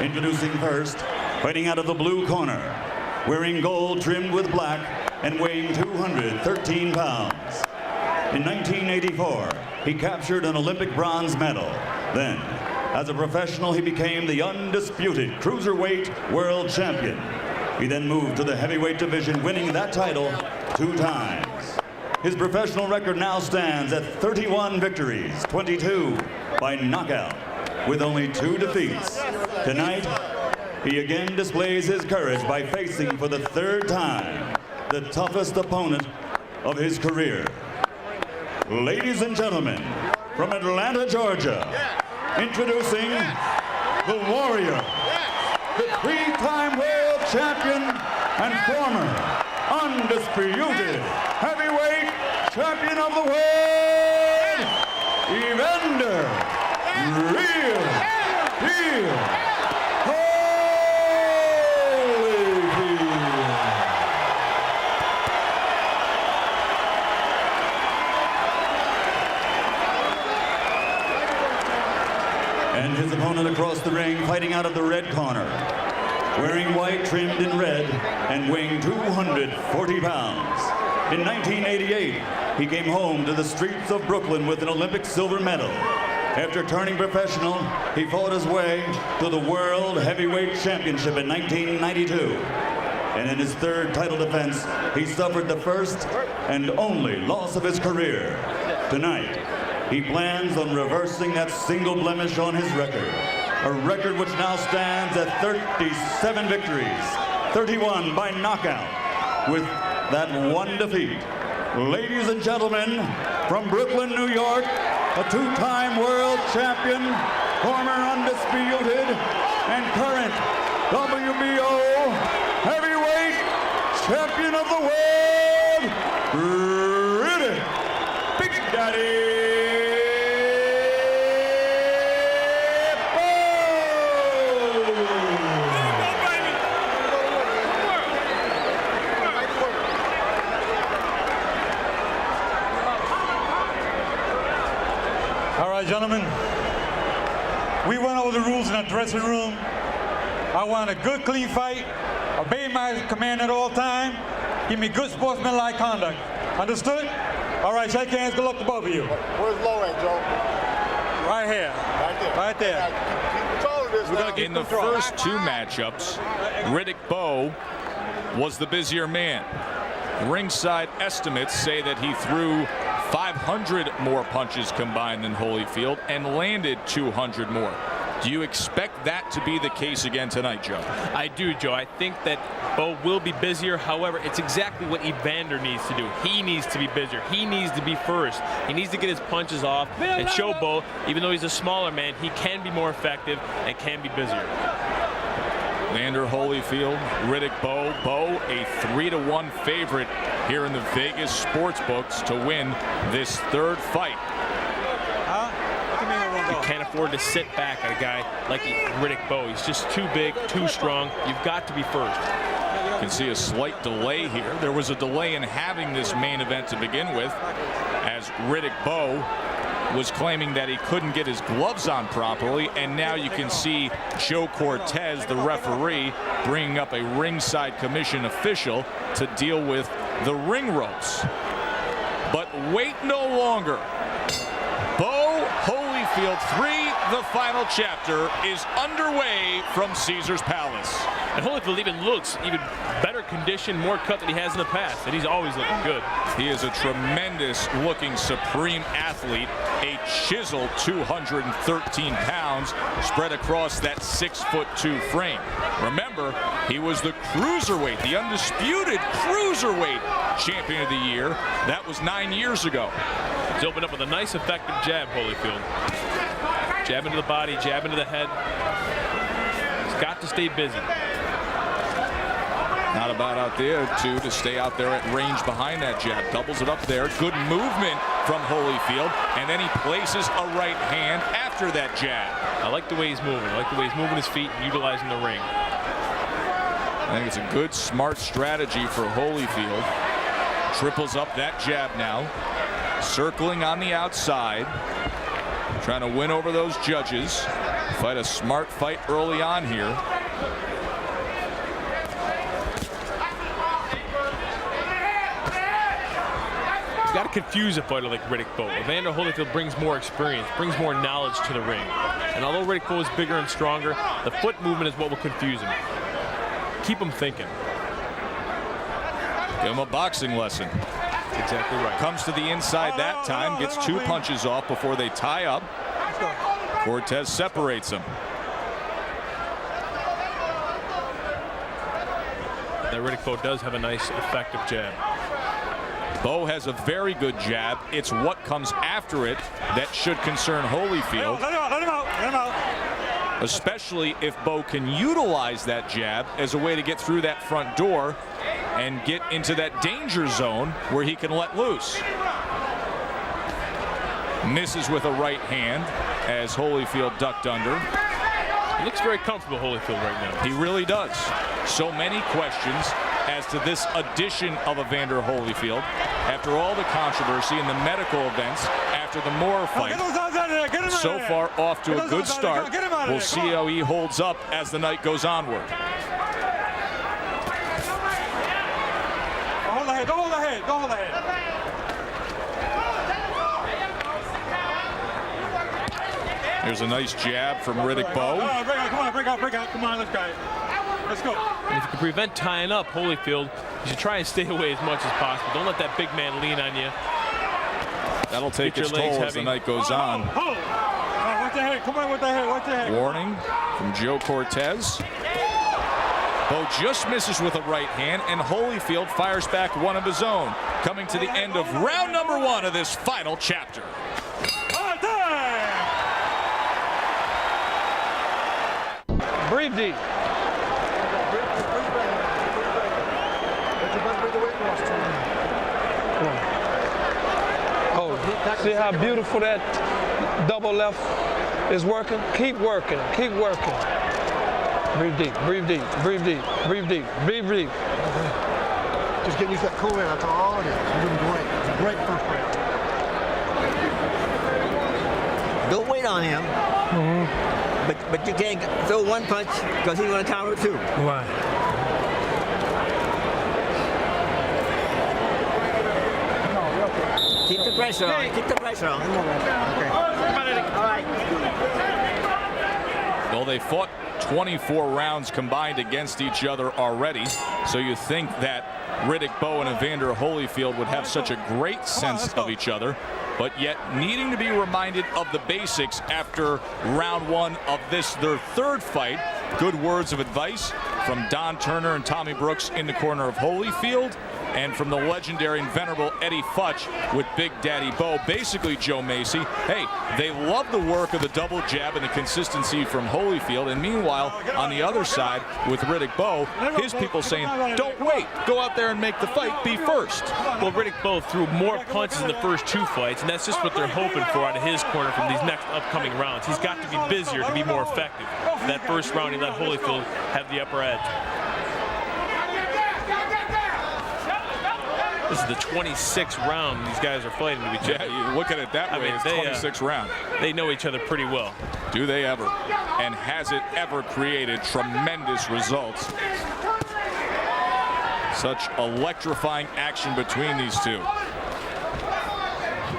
Introducing first, fighting out of the blue corner, wearing gold trimmed with black and weighing 213 pounds. In 1984, he captured an Olympic bronze medal. Then, as a professional, he became the undisputed cruiserweight world champion. He then moved to the heavyweight division, winning that title 2 times. His professional record now stands at 31 victories, 22 by knockout, with only 2 defeats. Tonight, he again displays his courage by facing for the 3rd time the toughest opponent of his career. Ladies and gentlemen, from Atlanta, Georgia, introducing the Warrior, the 3-time world champion and former undisputed heavyweight champion of the world, Evander Real Deal Holyfield. And his opponent across the ring, fighting out of the red corner, wearing white trimmed in red and weighing 240 pounds. In 1988, he came home to the streets of Brooklyn with an Olympic silver medal. After turning professional, he fought his way to the World Heavyweight Championship in 1992. And in his 3rd title defense, he suffered the first and only loss of his career. Tonight, he plans on reversing that single blemish on his record, a record which now stands at 37 victories, 31 by knockout, with that 1 defeat. Ladies and gentlemen, from Brooklyn, New York, a 2-time world champion, former undisputed and current WBO heavyweight champion of the world, Riddick, Big Daddy. Gentlemen, we went over the rules in our dressing room. I want a good, clean fight, obey my command at all time, give me good sportsmanlike conduct. Understood? All right, shake hands, good luck to both of you. Where's low at, Joe? Right here. Right there. Right there. In the first 2 matchups, Riddick Bowe was the busier man. Ringside estimates say that he threw 500 more punches combined than Holyfield and landed 200 more. Do you expect that to be the case again tonight, Joe? I do, Joe. I think that Bowe will be busier. However, it's exactly what Evander needs to do. He needs to be busier. He needs to be first. He needs to get his punches off and show Bowe, even though he's a smaller man, he can be more effective and can be busier. Evander Holyfield, Riddick Bowe. Bowe, a 3-1 favorite here in the Vegas sports books to win this 3rd fight. You can't afford to sit back at a guy like Riddick Bowe. He's just too big, too strong. You've got to be first. You can see a slight delay here. There was a delay in having this main event to begin with, as Riddick Bowe was claiming that he couldn't get his gloves on properly, and now you can see Joe Cortez, the referee, bringing up a ringside commission official to deal with the ring ropes. But wait no longer. Bowe Holyfield 3, the final chapter, is underway from Caesar's Palace. And Holyfield even looks even better conditioned, more cut than he has in the past, and he's always looking good. He is a tremendous looking supreme athlete, a chiseled 213 pounds spread across that 6'2" frame. Remember, he was the cruiserweight, the undisputed cruiserweight champion of the year. That was 9 years ago. He's opened up with a nice effective jab, Holyfield. Jab into the body, jab into the head. He's got to stay busy. Not a bad idea, too, to stay out there at range behind that jab. Doubles it up there. Good movement from Holyfield. And then he places a right hand after that jab. I like the way he's moving. I like the way he's moving his feet and utilizing the ring. I think it's a good, smart strategy for Holyfield. Triples up that jab now. Circling on the outside. Trying to win over those judges. Fight a smart fight early on here. You got to confuse a fighter like Riddick Bowe. Evander Holyfield brings more experience, brings more knowledge to the ring. And although Riddick Bowe is bigger and stronger, the foot movement is what will confuse him. Keep him thinking. Give him a boxing lesson. That's exactly right. Comes to the inside that time, gets 2 punches off before they tie up. Cortez separates him. That Riddick Bowe does have a nice, effective jab. Bowe has a very good jab. It's what comes after it that should concern Holyfield. Let him out. Especially if Bowe can utilize that jab as a way to get through that front door and get into that danger zone where he can let loose. Misses with a right hand as Holyfield ducked under. He looks very comfortable, Holyfield, right now. He really does. So many questions as to this addition of Evander Holyfield after all the controversy and the medical events after the Moore fight. So far off to a good start. We'll see how he holds up as the night goes onward. Don't hold the head. There's a nice jab from Riddick Bowe. Break out. Come on, let's go. And if you can prevent tying up Holyfield, you should try and stay away as much as possible. Don't let that big man lean on you. That'll take its toll as the night goes on. Watch the head. Come on with the head. Warning from Joe Cortez. Bowe just misses with a right hand, and Holyfield fires back one of his own. Coming to the end of round number 1 of this final chapter. Breathe deep. Oh, see how beautiful that double left is working? Keep working. Breathe deep. Just getting used to that cool air, that's all it is. You're doing great. It's a great first round. Don't wait on him. But you can't throw one punch because he's going to counter two. Right. Keep the pressure on. Okay. All right. Well, they fought 24 rounds combined against each other already, so you think that Riddick Bowe and Evander Holyfield would have such a great sense of each other, but yet needing to be reminded of the basics after round 1 of this, their third fight. Good words of advice from Don Turner and Tommy Brooks in the corner of Holyfield, and from the legendary and venerable Eddie Futch with Big Daddy Bowe. Basically, Joe Macy, hey, they love the work of the double jab and the consistency from Holyfield, and meanwhile, on the other side with Riddick Bowe, his people saying, don't wait, go out there and make the fight, be first. Well, Riddick Bowe threw more punches in the first 2 fights, and that's just what they're hoping for out of his corner from these next upcoming rounds. He's got to be busier to be more effective. That first round, he let Holyfield have the upper edge. This is the 26th round these guys are fighting to each other. Yeah, you look at it that way, it's 26th round. They know each other pretty well. Do they ever? And has it ever created tremendous results? Such electrifying action between these two.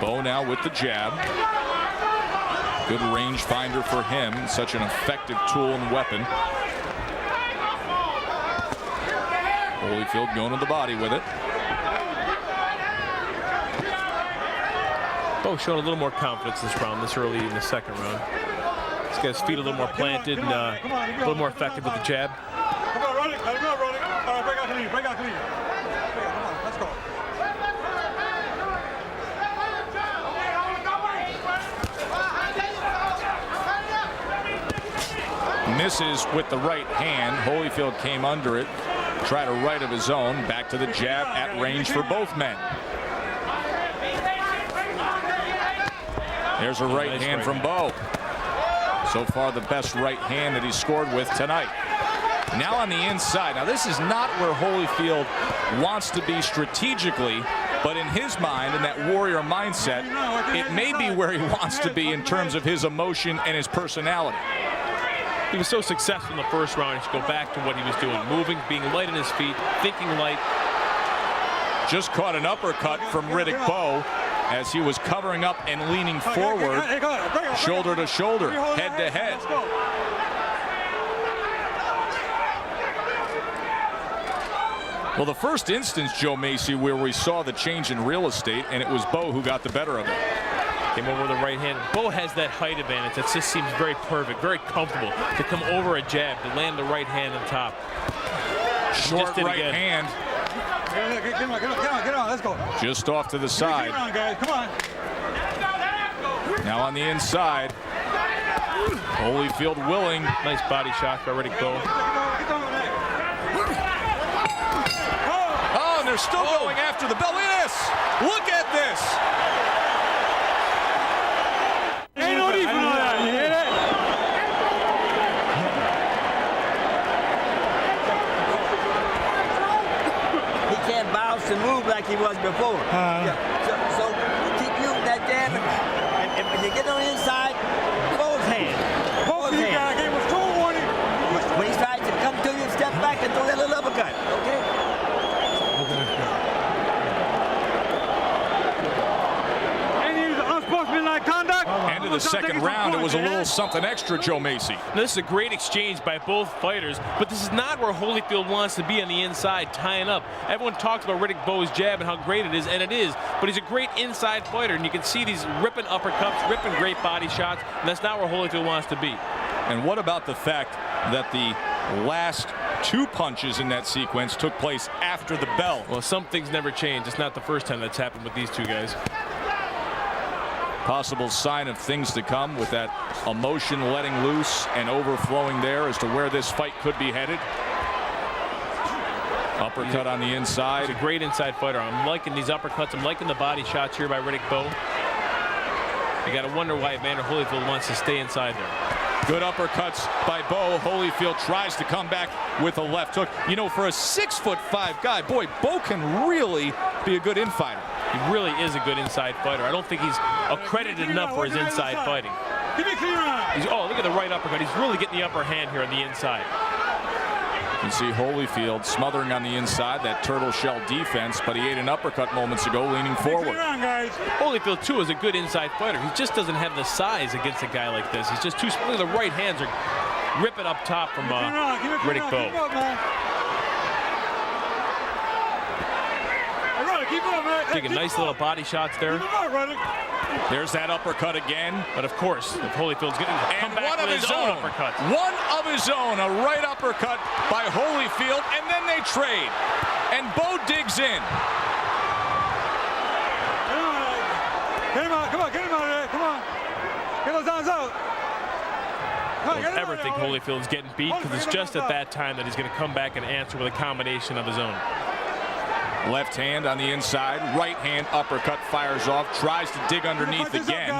Bowe now with the jab. Good rangefinder for him. Such an effective tool and weapon. Holyfield going to the body with it. Bowe showed a little more confidence this round, this early in the second round. He's got his feet a little more planted and a little more effective with the jab. Come on, Riddick. Let him go, Riddick. All right, break out clean. Come on, let's go. Misses with the right hand. Holyfield came under it. Tried a right of his own. Back to the jab at range for both men. There's a right hand from Bowe. So far the best right hand that he's scored with tonight. Now on the inside. Now this is not where Holyfield wants to be strategically, but in his mind, in that warrior mindset, it may be where he wants to be in terms of his emotion and his personality. He was so successful in the first round. He should go back to what he was doing, moving, being light on his feet, thinking light. Just caught an uppercut from Riddick Bowe as he was covering up and leaning forward, shoulder to shoulder, head to head. Well, the first instance, Joe Macy, where we saw the change in real estate, and it was Bowe who got the better of it. Came over with the right hand. Bowe has that height advantage. That just seems very perfect, very comfortable to come over a jab, to land the right hand on top. Short right hand. Get on, let's go. Just off to the side. Come on, guys, come on. Now on the inside. Holyfield willing. Nice body shot by Riddick Bowe. Oh, and they're still going after the bell. Look at this. Look at this. Ain't no need for that. You hear that? He can't bounce and move like he was before. So keep using that jab, and when you get on the inside, both hands. Both hands. Gave us 2 warning. When he tries to come to you, step back and throw that little uppercut. Okay? Any unsportsmanlike conduct? End of the second round, it was a little something extra, Joe Macy. Now, this is a great exchange by both fighters, but this is not where Holyfield wants to be on the inside, tying up. Everyone talks about Riddick Bowe's jab and how great it is, and it is, but he's a great inside fighter, and you can see these ripping uppercuts, ripping great body shots, and that's not where Holyfield wants to be. And what about the fact that the last 2 punches in that sequence took place after the bell? Well, some things never change. It's not the first time that's happened with these two guys. Possible sign of things to come with that emotion letting loose and overflowing there as to where this fight could be headed. Uppercut on the inside. He's a great inside fighter. I'm liking these uppercuts. I'm liking the body shots here by Riddick Bowe. You got to wonder why Evander Holyfield wants to stay inside there. Good uppercuts by Bowe. Holyfield tries to come back with a left hook. You know, for a 6'5" guy, boy, Bowe can really be a good infighter. He really is a good inside fighter. I don't think he's accredited enough for his inside fighting. Oh, look at the right uppercut. He's really getting the upper hand here on the inside. You see Holyfield smothering on the inside, that turtle shell defense, but he ate an uppercut moments ago, leaning forward. Holyfield, too, is a good inside fighter. He just doesn't have the size against a guy like this. He's just too small. The right hands are ripping up top from Riddick Bowe. Taking nice little body shots there. There's that uppercut again. But of course, if Holyfield's getting one of his own uppercuts. One of his own, a right uppercut by Holyfield, and then they trade. And Bowe digs in. Get him out, come on, get him out of there, come on. Get those arms out. Don't ever think Holyfield's getting beat, because it's just at that time that he's going to come back and answer with a combination of his own. Left hand on the inside, right hand uppercut fires off, tries to dig underneath again.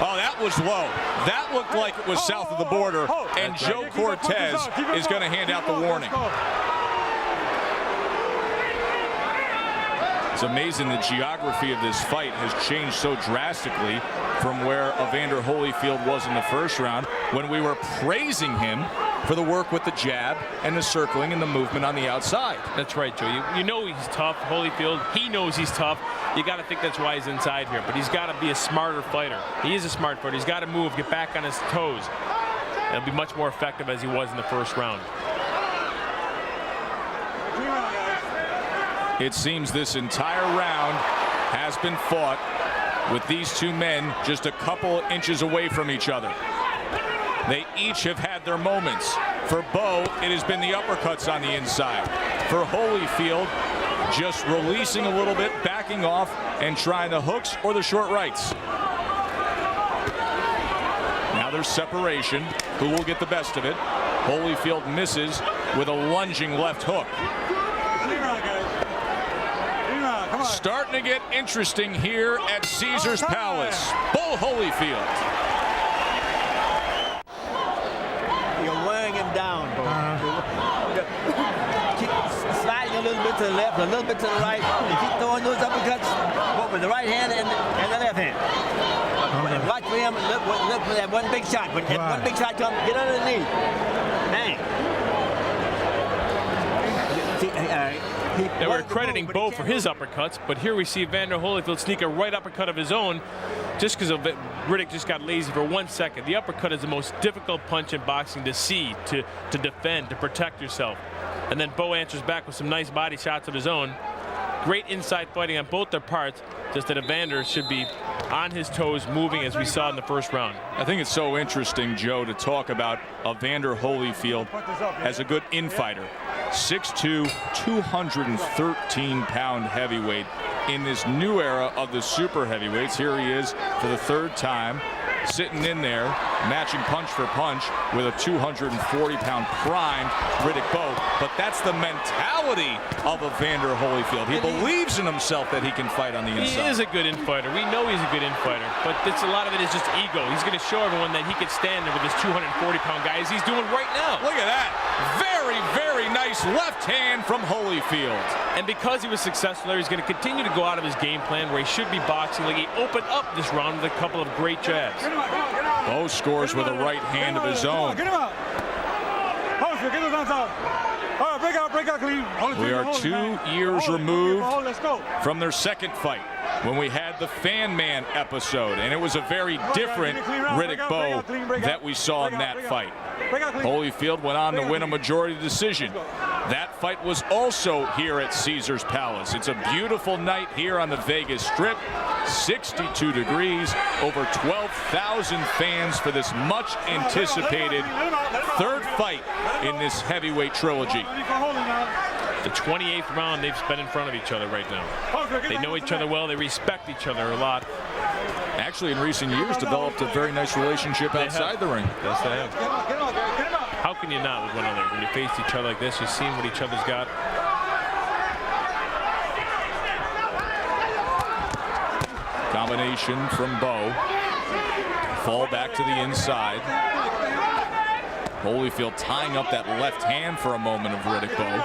Oh, that was low. That looked like it was south of the border, and Joe Cortez is going to hand out the warning. It's amazing the geography of this fight has changed so drastically from where Evander Holyfield was in the first round, when we were praising him for the work with the jab and the circling and the movement on the outside. That's right, Joe. You know he's tough, Holyfield. He knows he's tough. You got to think that's why he's inside here. But he's got to be a smarter fighter. He is a smart fighter. He's got to move, get back on his toes. And be much more effective as he was in the first round. It seems this entire round has been fought with these two men just a couple inches away from each other. They each have had their moments. For Bowe, it has been the uppercuts on the inside. For Holyfield, just releasing a little bit, backing off, and trying the hooks or the short rights. Now there's separation. Who will get the best of it? Holyfield misses with a lunging left hook. Starting to get interesting here at Caesars Palace. Bowe Holyfield. You're wearing him down, Bowe. Keep sliding a little bit to the left, a little bit to the right, and keep throwing those uppercuts, both with the right hand and the left hand. And watch for him and look for that one big shot. When that one big shot comes, get underneath. Bang. They were crediting Bowe for his uppercuts, but here we see Evander Holyfield sneak a right uppercut of his own just because Riddick just got lazy for 1 second. The uppercut is the most difficult punch in boxing to see, to defend, to protect yourself. And then Bowe answers back with some nice body shots of his own. Great inside fighting on both their parts, just that Evander should be on his toes, moving as we saw in the first round. I think it's so interesting, Joe, to talk about Evander Holyfield as a good infighter. 6'2", 213-pound heavyweight in this new era of the super heavyweights. Here he is for the third time, sitting in there, matching punch for punch with a 240-pound primed Riddick Bowe. But that's the mentality of Evander Holyfield. He believes in himself that he can fight on the inside. He is a good infighter. We know he's a good infighter, but a lot of it is just ego. He's going to show everyone that he can stand there with this 240-pound guy, as he's doing right now. Look at that. Very, very nice left hand from Holyfield. And because he was successful there, he's going to continue to go out of his game plan where he should be boxing. Like, he opened up this round with a couple of great jabs. Bowe scores with a right hand of his own. Get him out. Holyfield, get him outside. All right, break out, clean. We are 2 years removed from their second fight, when we had the Fan Man episode, and it was a very different Riddick Bowe that we saw in that fight. Holyfield went on to win a majority decision. That fight was also here at Caesars Palace. It's a beautiful night here on the Vegas Strip. 62 degrees, over 12,000 fans for this much anticipated third fight in this heavyweight trilogy. The 28th round they've spent in front of each other right now. They know each other well. They respect each other a lot. Actually, in recent years, developed a very nice relationship outside the ring. Yes, they have. How can you not with one another? When you face each other like this, you've seen what each other's got. Combination from Bowe. Fall back to the inside. Holyfield tying up that left hand for a moment of Riddick Bowe.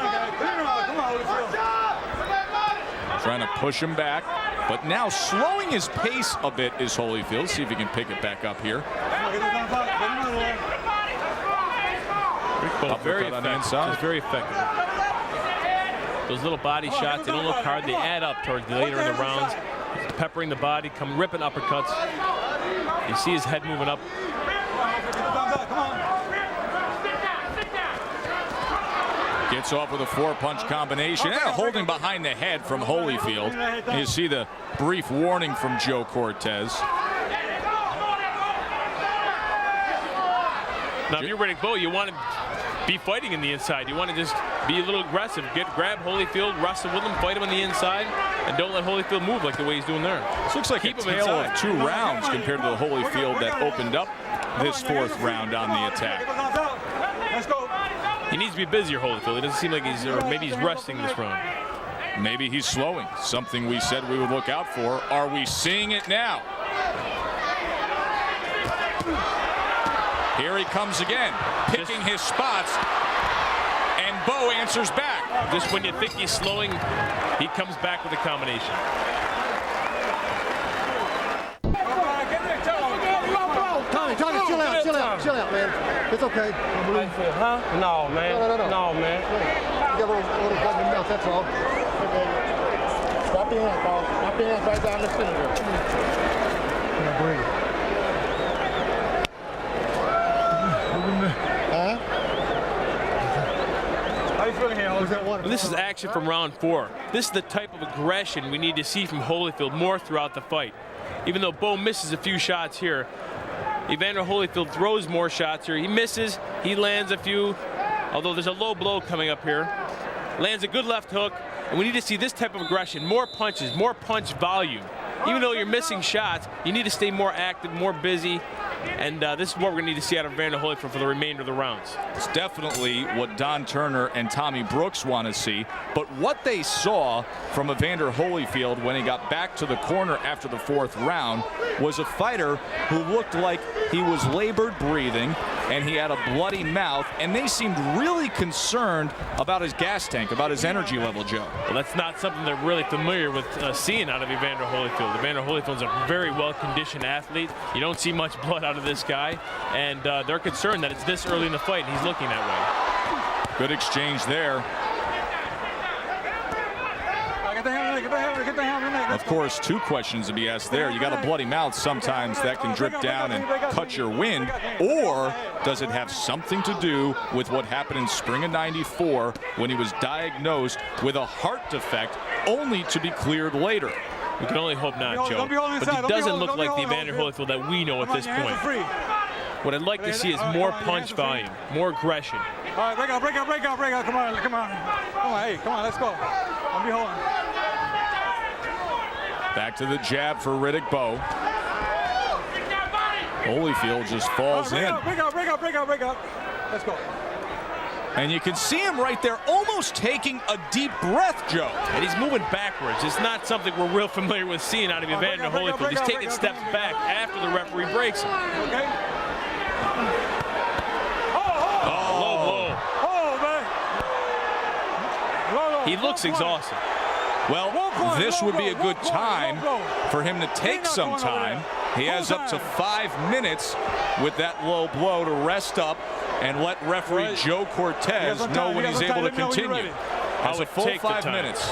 Trying to push him back, but now slowing his pace a bit is Holyfield. See if he can pick it back up here. Bowe very effective. On the inside. He's very effective. Those little body shots, they don't look hard. They add up towards later in the rounds. He's peppering the body, ripping uppercuts. You see his head moving up. Gets off with a 4-punch combination and a holding behind the head from Holyfield. And you see the brief warning from Joe Cortez. Now, if you're Riddick Bowe, you want to be fighting in the inside. You want to just be a little aggressive. Grab Holyfield, wrestle with him, fight him on the inside, and don't let Holyfield move like the way he's doing there. This looks like a tale of 2 rounds compared to the Holyfield that opened up this 4th round on the attack. Let's go. He needs to be busier, Holyfield. It doesn't seem like maybe he's resting this round. Maybe he's slowing, something we said we would look out for. Are we seeing it now? Here he comes again, picking his spots, and Bowe answers back. Just when you think he's slowing, he comes back with a combination. Tommy, chill out, man. It's okay. Huh? No, man. No, man. You got a little blood in your mouth, that's all. Stop your hands, Paul. Stop your hands right down the center there. Now breathe. Huh? How you feeling here? Well, this is action from round 4. This is the type of aggression we need to see from Holyfield more throughout the fight. Even though Bowe misses a few shots here, Evander Holyfield throws more shots here. He misses, he lands a few, although there's a low blow coming up here. Lands a good left hook, and we need to see this type of aggression, more punches, more punch volume. Even though you're missing shots, you need to stay more active, more busy, And this is what we're going to need to see out of Evander Holyfield for the remainder of the rounds. It's definitely what Don Turner and Tommy Brooks want to see. But what they saw from Evander Holyfield when he got back to the corner after the 4th round was a fighter who looked like he was labored breathing and he had a bloody mouth, and they seemed really concerned about his gas tank, about his energy level, Joe. Well, that's not something they're really familiar with seeing out of Evander Holyfield. Evander Holyfield's a very well-conditioned athlete. You don't see much blood out of this guy, and they're concerned that it's this early in the fight, and he's looking that way. Good exchange there. Of course, 2 questions to be asked there. You got a bloody mouth. Sometimes that can drip down and cut your wind. Or does it have something to do with what happened in spring of '94 when he was diagnosed with a heart defect only to be cleared later? We can only hope not, Joe. But he doesn't look like the Evander Holyfield that we know at this point. What I'd like to see is more punch volume, more aggression. All right, break out. Come on. Come on, hey, come on, let's go. Don't be holding. Back to the jab for Riddick Bowe. Holyfield just falls in. Break out. Let's go. And you can see him right there almost taking a deep breath, Joe. And he's moving backwards. It's not something we're real familiar with seeing out of Evander Holyfield. He's taking steps back after the referee breaks him. Okay. Low blow. He looks exhausted. Well, this would be a good time for him to take some time. He has up to 5 minutes with that low blow to rest up and let referee Joe Cortez know when he's able to continue. Has a full 5 minutes.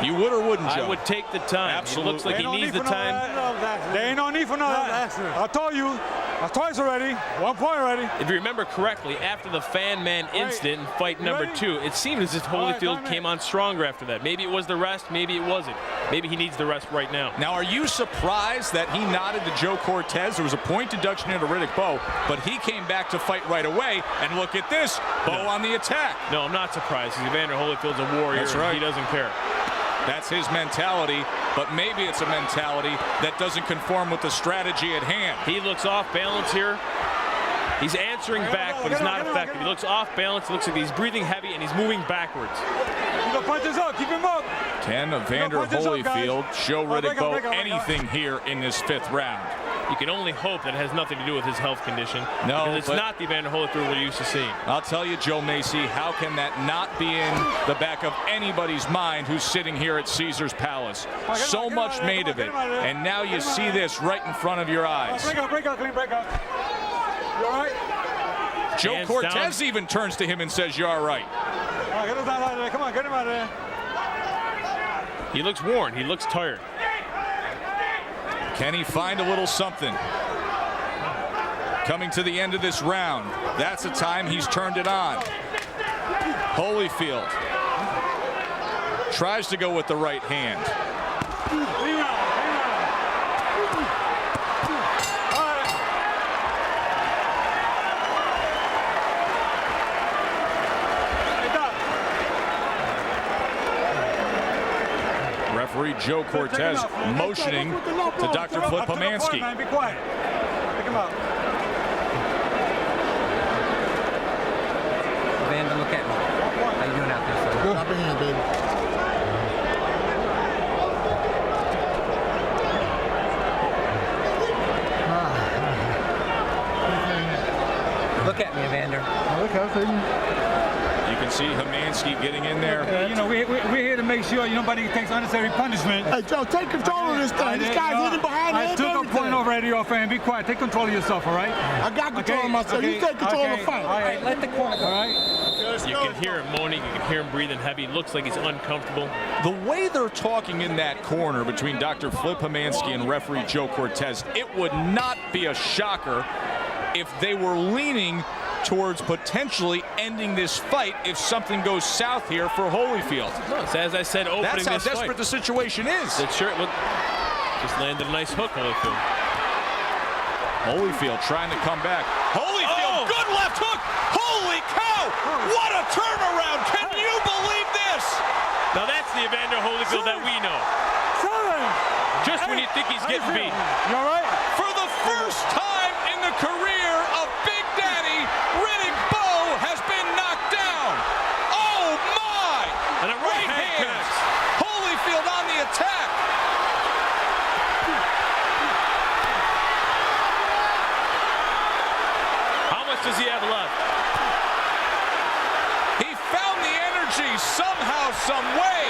You would or wouldn't, Joe? I would take the time. Absolutely. It looks like he needs the time. There ain't no need for none of that. I told you. Twice already. 1 point already. If you remember correctly, after the fan man incident in fight number 2, it seemed as if Holyfield came on stronger after that. Maybe it was the rest, maybe it wasn't. Maybe he needs the rest right now. Now, are you surprised that he nodded to Joe Cortez? There was a point deduction into Riddick Bowe, but he came back to fight right away. And look at this, Bowe on the attack. No, I'm not surprised. Evander Holyfield's a warrior. That's right. He doesn't care. That's his mentality, but maybe it's a mentality that doesn't conform with the strategy at hand. He looks off balance here. He's answering back, but he's not effective. He looks off balance. It looks like he's breathing heavy, and he's moving backwards. Keep the punches up. Keep him up. Can Evander Holyfield show Riddick Bowe anything here in this 5th round? You can only hope that it has nothing to do with his health condition. No, because it's not the Evander Holyfield we're used to seeing. I'll tell you, Joe Macy, how can that not be in the back of anybody's mind who's sitting here at Caesar's Palace? So much made of it, and now you see this right in front of your eyes. Break out, clean break out. You all right? Joe Hands Cortez down. even turns to him and says, "You're all right." All right, get him out of there. Come on, get him out of there. He looks worn. He looks tired. Can he find a little something? Coming to the end of this round, that's the time he's turned it on. Holyfield tries to go with the right hand. Referee Joe Cortez motioning to Dr. Flip Pomansky. Be quiet. Pick him up. Evander, look at me. How you doing out there, sir? Good. Drop your hand, baby. Look at me, Evander. You can see Pomansky getting in there. You know, we're here to make sure nobody takes unnecessary punishment. Hey, Joe, take control of this thing. This guy's hitting behind I him. took a point already off, and be quiet. Take control of yourself, all right? I got control of myself. You take control of the fight. All right, Let the corner go. all right. You can hear him moaning. You can hear him breathing heavy. It looks like he's uncomfortable. The way they're talking in that corner between Dr. Flip Pomansky and referee Joe Cortez, it would not be a shocker if they were leaning towards potentially ending this fight if something goes south here for Holyfield. No, it's as I said, opening That's how this fight. desperate the situation is. That shirt just landed a nice hook, Holyfield. Holyfield trying to come back. Holyfield, good left hook. Holy cow! What a turnaround! Can you believe this? Now that's the Evander Holyfield that we know. Just when you think he's getting beat. You all right? For the first time in the career does he have left? He found the energy somehow, some way,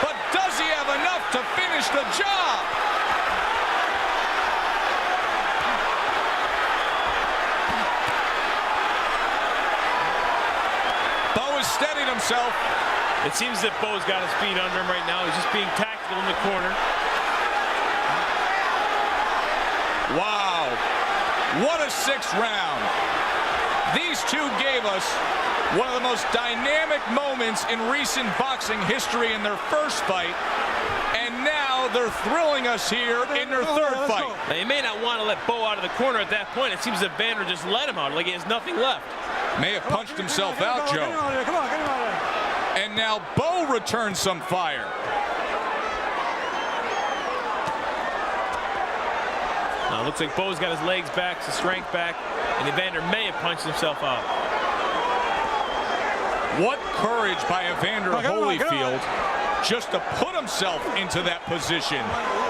but does he have enough to finish the job? Bowe has steadied himself. It seems that Bowe's got his feet under him right now. He's just being tactical in the corner. Wow, what a sixth round. These two gave us one of the most dynamic moments in recent boxing history in their first fight, and now they're thrilling us here in their third fight. Now, you may not want to let Bowe out of the corner at that point. It seems that Evander just let him out, like he has nothing left. May have punched himself out, Joe. And now Bowe returns some fire. Now, it looks like Bowe's got his legs back, his strength back, and Evander may have punched himself out. What courage by Evander Holyfield just to put himself into that position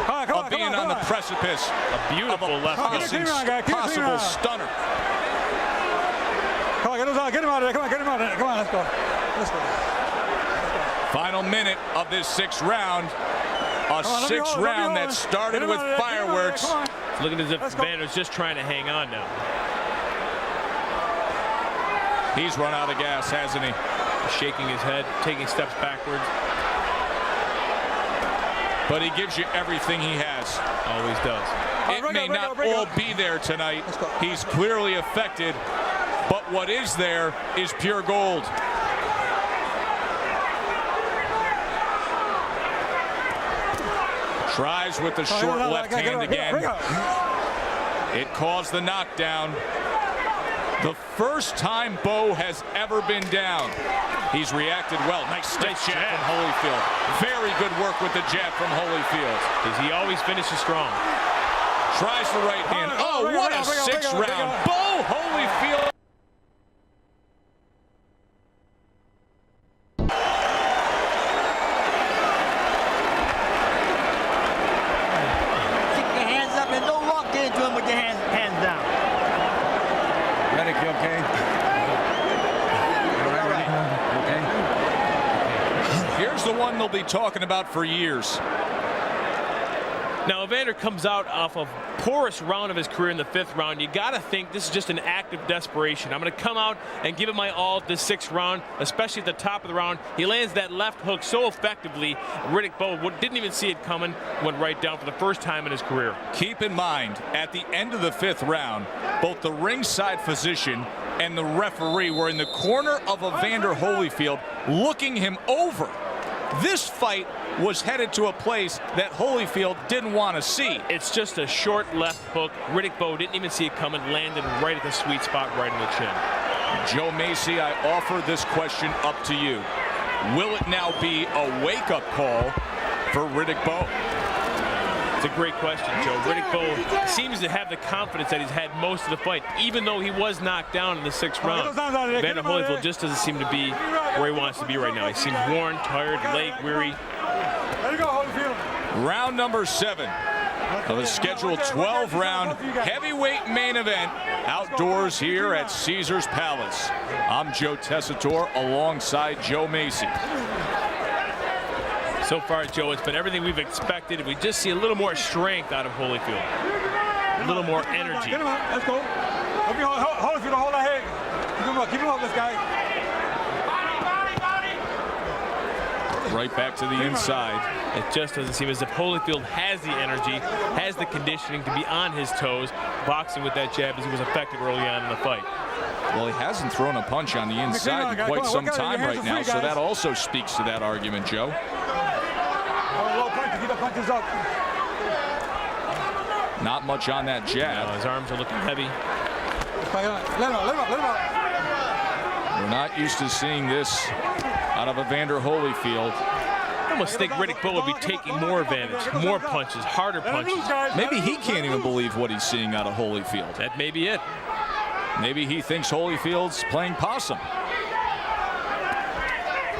of being on the precipice A beautiful of a left hook. possible stunner. Come on, get him out of there. Come on, get him out of there. Come on, let's go. Let's go. Final minute of this sixth round. A sixth round that started with fireworks. It's looking as if Evander's just trying to hang on now. He's run out of gas, hasn't he? Shaking his head, taking steps backwards. But he gives you everything he has. Always does. It may not all be there tonight. He's clearly affected, but what is there is pure gold. Tries with the short left hand again. It caused the knockdown. The first time Bowe has ever been down. He's reacted well. Nice jab from Holyfield. Very good work with the jab from Holyfield. Because he always finishes strong. Tries the right hand. Oh, what a sixth round. Bowe, Holyfield. Keep your hands up and don't walk into him with your hands down. Riddick, you okay? All right. Okay. Here's the one they'll be talking about for years. Now, Evander comes out off of poorest round of his career in the fifth round. You got to think this is just an act of desperation. I'm going to come out and give it my all at this sixth round, especially at the top of the round. He lands that left hook so effectively. Riddick Bowe didn't even see it coming, went right down for the first time in his career. Keep in mind, at the end of the fifth round, both the ringside physician and the referee were in the corner of Evander Holyfield, looking him over. This fight was headed to a place that Holyfield didn't want to see. It's just a short left hook. Riddick Bowe didn't even see it coming, landed right at the sweet spot, right in the chin. Joe Macy, I offer this question up to you. Will it now be a wake-up call for Riddick Bowe? It's a great question, Joe. Riddick Bowe seems to have the confidence that he's had most of the fight, even though he was knocked down in the sixth round. Evander Holyfield just doesn't seem to be where he wants to be right now. He seems worn, tired, leg weary. There you go, Holyfield. Round number 7 of a scheduled 12-round heavyweight main event outdoors here at Caesars Palace. I'm Joe Tessitore alongside Joe Macy. So far, Joe, it's been everything we've expected. We just see a little more strength out of Holyfield. A little more energy. Get him up. Let's go. Holyfield, hold that head. Keep him up. Keep him up, this guy. Right back to the inside. It just doesn't seem as if Holyfield has the energy, has the conditioning to be on his toes, boxing with that jab as he was effective early on in the fight. Well, he hasn't thrown a punch on the inside in quite some time right now, so that also speaks to that argument, Joe. Low punches, keep the punches up. Not much on that jab. His arms are looking heavy. Let him up. We're not used to seeing this out of Evander Holyfield. I almost think Riddick Bowe would be taking more advantage, more punches, harder punches. Maybe he can't even believe what he's seeing out of Holyfield. That may be it. Maybe he thinks Holyfield's playing possum.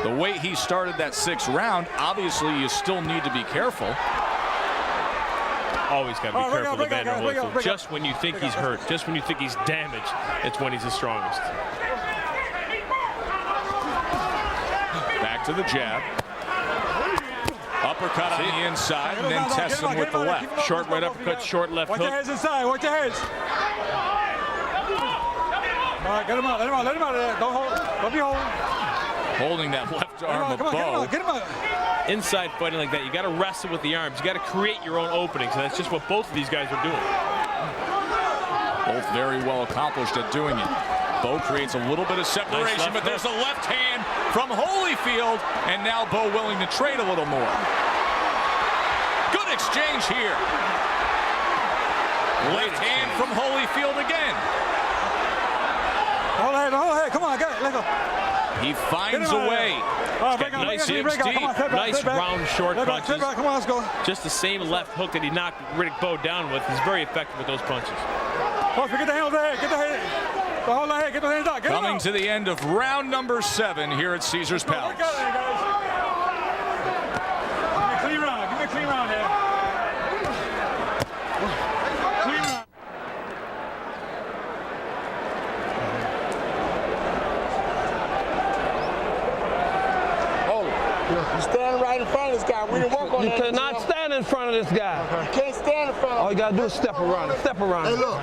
The way he started that sixth round, obviously you still need to be careful. always got to be careful with Evander Holyfield. Just Just when you think he's hurt, just when you think he's damaged, it's when he's the strongest. Back to the jab. Uppercut on the inside, and then tests him with the left. Short right uppercut, short left Watch your hook. heads inside. Watch your heads. All right, get him out. Let him out. Let him out of there. Don't be holding. Holding that left arm of Bowe. Get him out. Inside fighting like that, you got to wrestle with the arms. You got to create your own openings, and that's just what both of these guys are doing. Both very well accomplished at doing it. Bowe creates a little bit of separation, but there's a left hand from Holyfield, and now Bowe willing to trade a little more. Good exchange here. Left hand from Holyfield again. Hold ahead. Come on, I got it. Let's go. He finds a way. Nice round short punches. Come on, let's go. Just the same left hook that he knocked Riddick Bowe down with. He's very effective with those punches. Oh, get the hand on the head. Get the head. Hold the head. Get the hands out. Coming to the end of round number 7 here at Caesars Palace. Give me a clean round. Give me a clean round here. Clean round. You stand right in front of this guy. We didn't work on You that. cannot stand in front of this guy. You can't stand in front of him. All you gotta do is step around him. Step around Hey, him. look.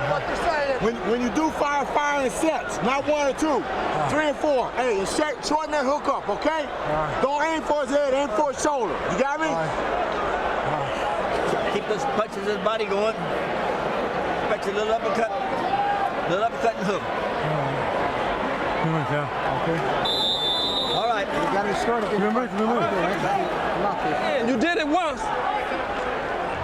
When you do fire in sets, not 1 or 2, 3 and 4. Hey, and shorten that hook up, okay? Don't aim for his head, aim for his shoulder. You got me? Keep those punches in his body going. Expect a little uppercut and hook. Okay. All right. You got it short. You did it once.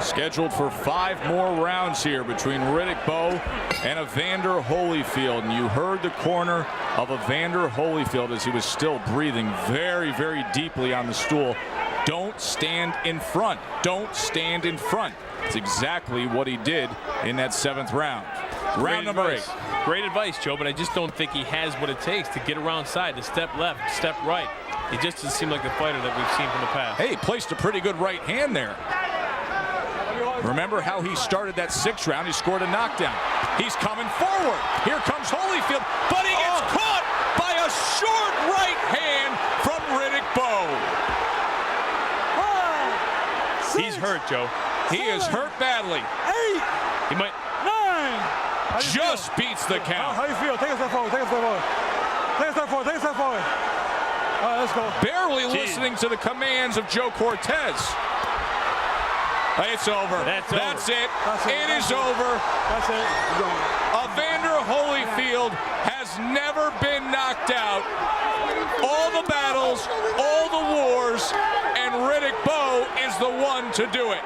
Scheduled for 5 more rounds here between Riddick Bowe and Evander Holyfield. And you heard the corner of Evander Holyfield as he was still breathing very, very deeply on the stool. Don't stand in front. Don't stand in front. It's exactly what he did in that 7th round. Round number 8. Great advice, Joe, but I just don't think he has what it takes to get around side, to step left, step right. He just doesn't seem like the fighter that we've seen from the past. Hey, placed a pretty good right hand there. Remember how he started that 6th round? He scored a knockdown. He's coming forward. Here comes Holyfield, but he gets caught by a short right hand from Riddick Bowe. He's hurt, Joe. He is hurt badly. 8. He might. 9. Just beats the count. How you feel? Take a step forward. Take a step forward. Take a step forward. Take a step forward. All right, let's go. Barely listening to the commands of Joe Cortez. It's over. That's it. It is over. That's it. Evander Holyfield has never been knocked out. All the battles, all the wars, and Riddick Bowe is the one to do it.